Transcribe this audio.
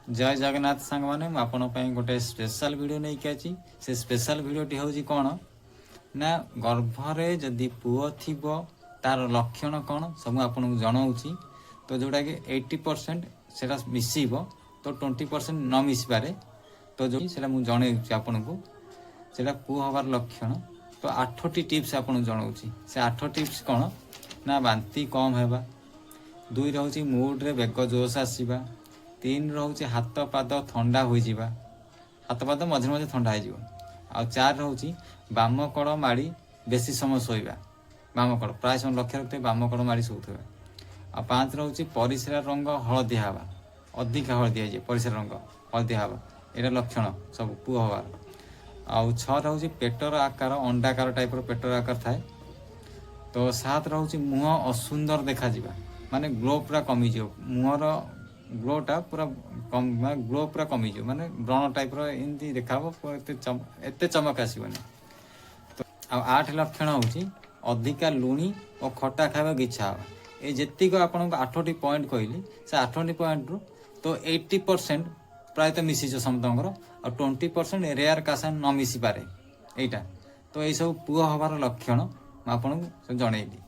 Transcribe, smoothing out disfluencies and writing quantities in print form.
जय जगन्नाथ सांग मैंने मुझे गोटे स्पेशल वीडियो नहीं कि से स्पेशल वीडियोटी हूँ कौन ना गर्भरे जदि पुओ थी तार लक्षण कौन सब आपको जनाऊँगी। तो जोटा कि 80% से मिसब तो 20% न मिस पारे। तो जो मुझे जन आपन को से पुओ हबार लक्षण तो 8टी टिप्स आपको जनाऊँगी। से 8 टिप्स कौन ना बांती कम है, 2 रोचे मुड्रे बेग जोश आसवा, 3 रोचे हाथ पाद थंडा हो जावा, हाथ पाद मझे मझे थंडा हो, 4 रोचे बाम कड़ माड़ी बेसी समय शोवा, बाम कड़ प्राय समय लक्ष्य रखते बाम कड़ माड़ी शोथे, 5 रोचे परिस्रा रंग हलदिया हवा, अधिक हलदिया जाए परिस्रा रंग हलदिया हवा, यहाँ लक्षण सब पुओ हबार। 6 रोचे पेटर आकार अंडाकार टाइप पेटर आकार थाए। तो 7 रोचे मुह असुंदर देखा माने ग्लो पूरा कमिज, मुहर ग्लोटा पूरा कम ग्लो पूरा कमिज माने व्रण टाइप एमती देखा एत चमक आसबनी। तो 8 लक्षण हूँ अधिका लुणी और खटा खावा इच्छा हाँ। ये जी आपको 8टी पॉइंट कहली से 8टी पॉइंट रु तो 80% प्रायतः मिसीज समतर और 20% रेयर कासा न मिसी पारे यहाँ। तो यही सब पुओ हबार लक्षण आपको जनइली।